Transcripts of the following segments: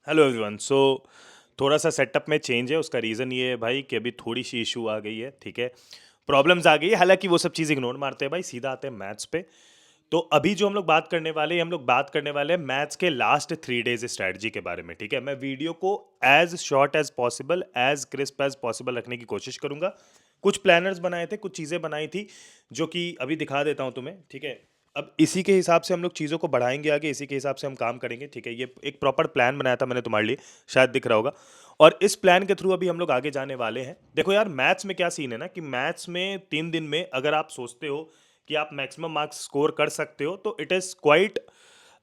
Hello everyone. थोड़ा सा setup में चेंज है। उसका रीज़न ये है भाई कि अभी थोड़ी सी इशू आ गई है, ठीक है। प्रॉब्लम्स आ गई है, हालांकि वो सब चीज़ इग्नोर मारते हैं भाई, सीधा आते हैं मैथ्स पे। तो अभी जो हम लोग बात करने वाले हैं, हम लोग बात करने वाले हैं मैथ्स के लास्ट 3 डेज स्ट्रैटेजी के बारे में, ठीक है। मैं वीडियो को as short as possible, as crisp as possible रखने की कोशिश करूंगा। कुछ प्लानर्स बनाए थे, कुछ चीज़ें बनाई थी जो कि अभी दिखा देता हूँ तुम्हें, ठीक है। अब इसी के हिसाब से हम लोग चीज़ों को बढ़ाएंगे आगे, इसी के हिसाब से हम काम करेंगे, ठीक है। ये एक प्रॉपर प्लान बनाया था मैंने तुम्हारे लिए, शायद दिख रहा होगा। और इस प्लान के थ्रू अभी हम लोग आगे जाने वाले हैं। देखो यार, मैथ्स में क्या सीन है ना कि मैथ्स में 3 दिन में अगर आप सोचते हो कि आप मैक्सिमम मार्क्स स्कोर कर सकते हो, तो it is quite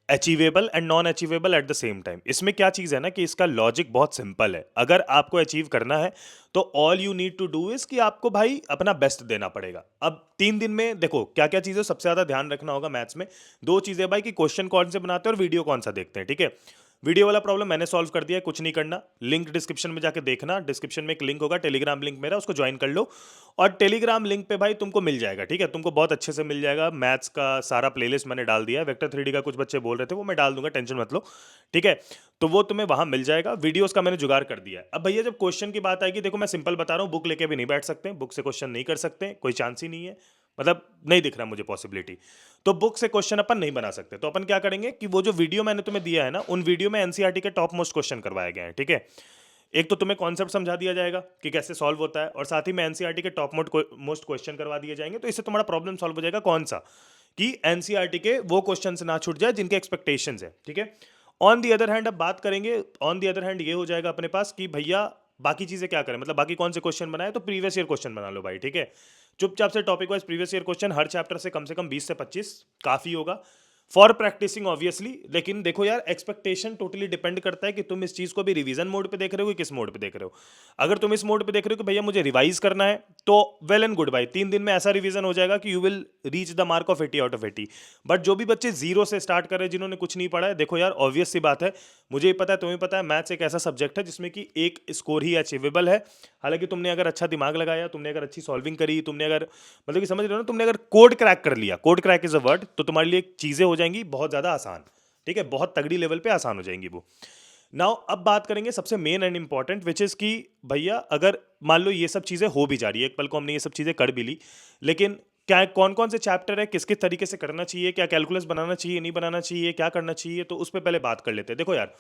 achievable and non achievable at the same time. इसमें क्या चीज़ है ना कि इसका लॉजिक बहुत सिंपल है। अगर आपको अचीव करना है तो all you need to do is कि आपको भाई अपना बेस्ट देना पड़ेगा। अब 3 दिन में देखो क्या क्या चीज़ें सबसे ज़्यादा ध्यान रखना होगा मैथ्स में। दो चीज़ें भाई कि क्वेश्चन कौन से बनाते हैं और वीडियो कौन सा देखते हैं, ठीक है। वीडियो वाला प्रॉब्लम मैंने सॉल्व कर दिया है, कुछ नहीं करना। लिंक डिस्क्रिप्शन में जाके देखना, डिस्क्रिप्शन में एक लिंक होगा, टेलीग्राम लिंक मेरा, उसको ज्वाइन कर लो। और टेलीग्राम लिंक पे भाई तुमको मिल जाएगा, ठीक है। तुमको बहुत अच्छे से मिल जाएगा मैथ्स का सारा प्लेलिस्ट मैंने डाल दिया है। वेक्टर 3D का कुछ बच्चे बोल रहे थे, वो मैं डाल दूंगा, टेंशन मत लो, ठीक है। तो वो तुम्हें वहां मिल जाएगा, वीडियोस का मैंने जुगाड़ कर दिया है। अब भैया जब क्वेश्चन की बात आएगी, देखो मैं सिंपल बता रहा हूँ, बुक लेके भी नहीं बैठ सकते, बुक से क्वेश्चन नहीं कर सकते, कोई चांस ही नहीं है। मतलब नहीं दिख रहा मुझे पॉसिबिलिटी। तो बुक से क्वेश्चन अपन नहीं बना सकते, तो अपन क्या करेंगे कि वो जो वीडियो मैंने तुम्हें दिया है ना, उन वीडियो में एनसीईआरटी के टॉप मोस्ट क्वेश्चन करवाए गए हैं, ठीक है। एक तो तुम्हें कॉन्सेप्ट समझा दिया जाएगा कि कैसे सॉल्व होता है, और साथ ही में एनसीईआरटी के टॉप मोस्ट क्वेश्चन करवा दिए जाएंगे। तो इससे तुम्हारा प्रॉब्लम सॉल्व हो जाएगा। कौन सा? कि एनसीईआरटी के वो क्वेश्चन से ना छूट जाए जिनके एक्सपेक्टेशंस है, ठीक है। ऑन दी अदर हैंड अब बात करेंगे, ऑन दी अदर हैंड ये हो जाएगा अपने पास कि भैया बाकी चीजें क्या करें, मतलब बाकी कौन से क्वेश्चन बनाए, तो प्रीवियस ईयर क्वेश्चन बना लो भाई, ठीक है। चुपचाप से topic wise previous year question हर चैप्टर से कम 20 से 25 काफी होगा फॉर प्रैक्टिसिंग ऑब्वियसली। लेकिन देखो यार, एक्सपेक्टेशन टोटली डिपेंड करता है कि तुम इस चीज को भी रिवीजन मोड पे देख रहे हो कि किस मोड पे देख रहे हो। अगर तुम इस मोड पे देख रहे हो कि भैया मुझे रिवाइज करना है, तो वेल एंड गुड भाई, 3 दिन में ऐसा रिवीजन हो जाएगा कि you will reach the mark of 80 out of 80। But जो भी बच्चे जीरो से स्टार्ट कर रहे हैं, जिन्होंने कुछ नहीं पढ़ा है, देखो यार ऑब्वियस सी बात है, मुझे ही पता है, तुम्हें पता है, मैथ्स एक ऐसा सब्जेक्ट है जिसमें कि एक स्कोर ही अचीवेबल है। हालांकि तुमने अगर अच्छा दिमाग लगाया, तुमने अगर अच्छी सॉल्विंग करी, तुमने अगर मतलब कि समझ रहे हो ना, तुमने अगर कोड क्रैक कर लिया, code crack is a word, तो तुम्हारे लिए चीजें हो जाएंगी बहुत ज्यादा आसान, ठीक है। बहुत तगड़ी लेवल पे आसान हो जाएंगी वो। नाउ अब बात करेंगे सबसे main and important, which is कि भैया अगर मान लो ये सब चीजें हो भी जा रही है, एक पल को हमने ये सब चीजें कर भी ली, लेकिन क्या कौन कौन से चैप्टर है, किस किस तरीके से करना चाहिए, क्या कैलकुलस बनाना चाहिए, नहीं बनाना चाहिए, क्या करना चाहिए, तो उस पर पहले बात कर लेते हैं। देखो यार,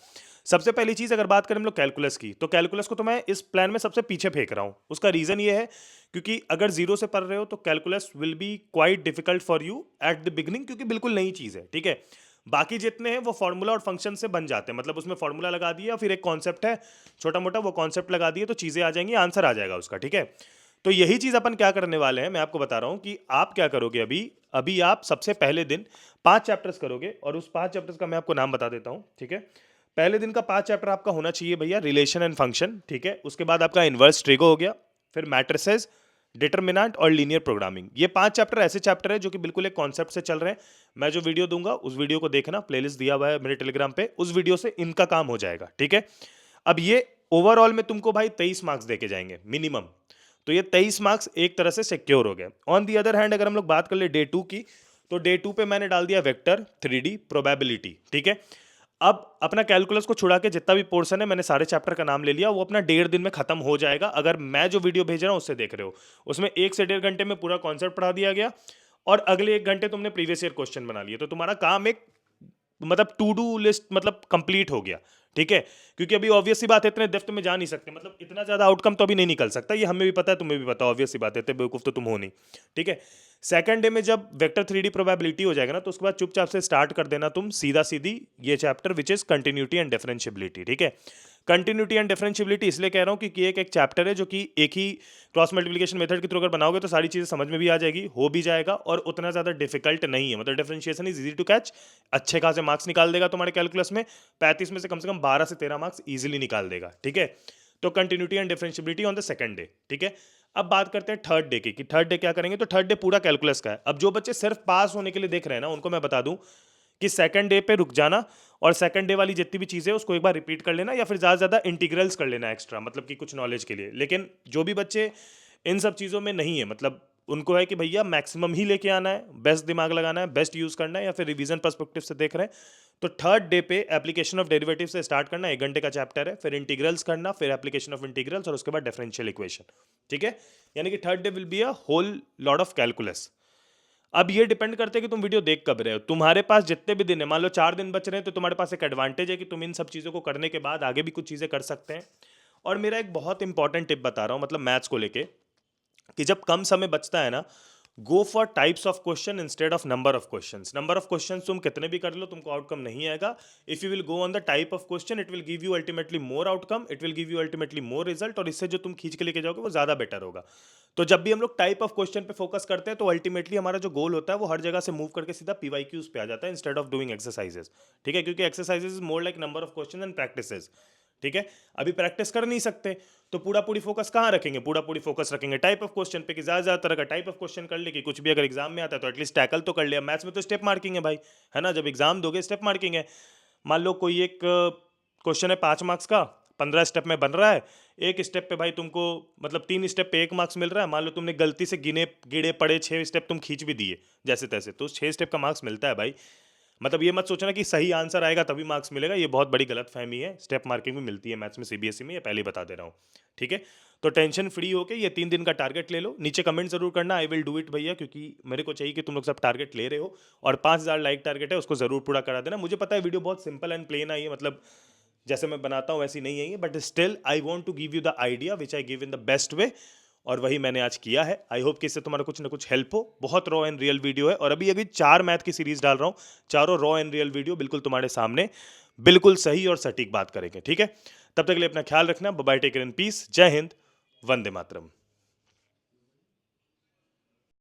सबसे पहली चीज अगर बात करें हम लोग कैलकुलस की, तो कैलकुलस को तो मैं इस प्लान में सबसे पीछे फेंक रहा हूं। उसका रीजन ये है क्योंकि अगर जीरो से पढ़ रहे हो तो calculus will be quite difficult for you at the beginning, क्योंकि बिल्कुल नई चीज है, ठीक है। बाकी जितने हैं वो फॉर्मूला और फंक्शन से बन जाते हैं, मतलब उसमें फॉर्मूला लगा दिया, फिर एक कॉन्सेप्ट है छोटा मोटा, वो कॉन्सेप्ट लगा दिए तो चीजें आ जाएंगी, आंसर आ जाएगा उसका, ठीक है। तो यही चीज अपन क्या करने वाले हैं, मैं आपको बता रहा हूं कि आप क्या करोगे। अभी अभी आप सबसे पहले दिन 5 चैप्टर्स करोगे, और उस 5 चैप्टर्स का मैं आपको नाम बता देता हूं, ठीक है। पहले दिन का 5 चैप्टर आपका होना चाहिए भैया रिलेशन एंड फंक्शन, ठीक है। उसके बाद आपका इनवर्स ट्रिगो हो गया, फिर मैट्रिसेस, डिटरमिनेंट और लीनियर प्रोग्रामिंग। ये 5 चैप्टर ऐसे चैप्टर है जो कि बिल्कुल एक कॉन्सेप्ट से चल रहे हैं। मैं जो वीडियो दूंगा उस वीडियो को देखना, प्लेलिस्ट दिया हुआ है मेरे टेलीग्राम पे, उस वीडियो से इनका काम हो जाएगा, ठीक है। अब ये ओवरऑल में तुमको भाई 23 मार्क्स देके जाएंगे मिनिमम। तो ये 23 मार्क्स एक तरह से सिक्योर हो गए। ऑन दी अदर हैंड अगर हम लोग बात कर ले डे 2 की, तो डे 2 पे मैंने डाल दिया वेक्टर 3D प्रोबेबिलिटी, ठीक है। अब अपना कैलकुलस को छुड़ा के जितना भी पोर्शन है, मैंने सारे चैप्टर का नाम ले लिया, वो अपना 1.5 दिन में खत्म हो जाएगा अगर मैं जो वीडियो भेज रहा हूं उससे देख रहे हो। उसमें 1 से 1.5 घंटे में पूरा कॉन्सेप्ट पढ़ा दिया गया, और अगले 1 घंटे तुमने प्रीवियस ईयर क्वेश्चन बना लिए, तो तुम्हारा काम एक मतलब टू डू लिस्ट मतलब कंप्लीट हो गया, ठीक है। क्योंकि अभी ऑब्वियस सी बात है, इतने डेप्थ में जा नहीं सकते, मतलब इतना ज्यादा आउटकम तो अभी नहीं निकल सकता, ये हमें भी पता है, तुम्हें भी पता, ऑब्वियस सी बात है, इतने बेवकूफ तो तुम हो नहीं, ठीक है। सेकंड डे में जब वेक्टर 3D प्रोबेबिलिटी हो जाएगा ना, तो उसके बाद चुपचाप से स्टार्ट कर देना तुम सीधा सीधी ये chapter which is continuity and differentiability, ठीक है। कंटिन्यूटी एंड डिफरेंशियबिलिटी इसलिए कह रहा हूं क्योंकि एक एक चैप्टर है जो कि एक ही क्रॉस मल्टीप्लिकेशन मेथड के थ्रू अगर बनाओगे तो सारी चीजें समझ में भी आ जाएगी, हो भी जाएगा, और उतना ज्यादा डिफिकल्ट नहीं है, मतलब differentiation is easy to catch. अच्छे खासे मार्क्स निकाल देगा तुम्हारे कैलकुलस में, 35 में से कम 12 से 13 मार्क्स इजीली निकाल देगा, ठीक है। तो continuity and differentiability on the second day, ठीक है। अब बात करते हैं थर्ड डे की, कि थर्ड डे क्या करेंगे, तो थर्ड डे पूरा कैलकुलस का है। अब जो बच्चे सिर्फ पास होने के लिए देख रहे हैं ना, उनको मैं बता दूं कि सेकंड डे पे रुक जाना, और सेकंड डे वाली जितनी भी चीजें उसको एक बार रिपीट कर लेना, या फिर ज्यादा ज्यादा इंटीग्रल्स कर लेना एक्स्ट्रा, मतलब कि कुछ नॉलेज के लिए। लेकिन जो भी बच्चे इन सब चीजों में नहीं है, मतलब उनको है कि भैया मैक्सिमम ही लेके आना है, बेस्ट दिमाग लगाना है, बेस्ट यूज करना है, या फिर रिवीजन पर्सपेक्टिव से देख रहे हैं तो थर्ड डे पे एप्लीकेशन ऑफ डेरिवेटिव से स्टार्ट करना, 1 घंटे का चैप्टर है, फिर इंटीग्रल्स करना, फिर एप्लीकेशन ऑफ इंटीग्रल्स और उसके बाद डिफरेंशियल इक्वेशन। ठीक है, यानी कि third day will be a whole lot of calculus. अब ये डिपेंड करते हैं कि तुम वीडियो देख कब रहे हो। तुम्हारे पास जितने भी दिन है, मान लो 4 दिन बच रहे हैं, तो तुम्हारे पास एक एडवांटेज है कि तुम इन सब चीज़ों को करने के बाद आगे भी कुछ चीज़ें कर सकते हैं। और मेरा एक बहुत इंपॉर्टेंट टिप बता रहा हूँ, मतलब मैथ्स को लेके, कि जब कम समय बचता है ना, go for types of question instead of number of questions. Number of questions तुम कितने भी कर लो, तुमको आउटकम नहीं आएगा। If you will go on the type of question, it will give you ultimately more outcome, it will give you ultimately more result, और इससे जो तुम खींच के लेके जाओगे वो ज्यादा बेटर होगा। तो जब भी हम लोग टाइप ऑफ क्वेश्चन पे फोकस करते हैं तो अल्टीमेटली हमारा जो गोल होता है वो हर जगह से मूव करके सीधा पीवाईक्यूज पे आ जाता है इंस्टेड ऑफ डूइंग एक्सरसाइजेस। ठीक है, क्योंकि exercises is more like number of question and practices. ठीक है, अभी प्रैक्टिस कर नहीं सकते तो पूरा पूरी फोकस कहाँ रखेंगे, पूरा पूरी फोकस रखेंगे टाइप ऑफ क्वेश्चन पे, कि ज्यादा तरह का टाइप ऑफ क्वेश्चन कर ले, कि कुछ भी अगर एग्जाम में आता है तो एटलीस्ट टैकल तो कर लिया। मैथ्स में तो स्टेप मार्किंग है भाई, है ना, जब एग्जाम दोगे स्टेप मार्किंग है। मान लो कोई एक क्वेश्चन है 5 मार्क्स का, 15 स्टेप में बन रहा है, एक स्टेप पे भाई तुमको, मतलब 3 स्टेप पे 1 मार्क्स मिल रहा है। मान लो तुमने गलती से गिने पड़े 6 स्टेप तुम खींच भी दिए जैसे तैसे, तो 6 स्टेप का मार्क्स मिलता है भाई। मतलब ये मत सोचना कि सही आंसर आएगा तभी मार्क्स मिलेगा, ये बहुत बड़ी गलत फहमी है। स्टेप मार्किंग भी मिलती है मैथ्स में सीबीएसई में, ये पहले ही बता दे रहा हूँ। ठीक है, तो टेंशन फ्री होके ये 3 दिन का टारगेट ले लो। नीचे कमेंट जरूर करना, आई विल डू इट भैया, क्योंकि मेरे को चाहिए कि तुम लोग सब टारगेट ले रहे हो। और 5,000 लाइक टारगेट है, उसको जरूर पूरा करा देना। मुझे पता है वीडियो बहुत सिंपल एंड प्लेन आई है, मतलब जैसे मैं बनाता हूँ वैसी नहीं है, but still I want to give you the idea which I give in the best way, और वही मैंने आज किया है। आई होप कि इससे तुम्हारा कुछ ना कुछ हेल्प हो। बहुत रॉ एंड रियल वीडियो है, और अभी अभी 4 मैथ की सीरीज डाल रहा हूँ, चारों रॉ एंड रियल वीडियो बिल्कुल तुम्हारे सामने, बिल्कुल सही और सटीक बात करेंगे। ठीक है, तब तक के लिए अपना ख्याल रखना। Bye, take care in peace. जय हिंद, वंदे मातरम।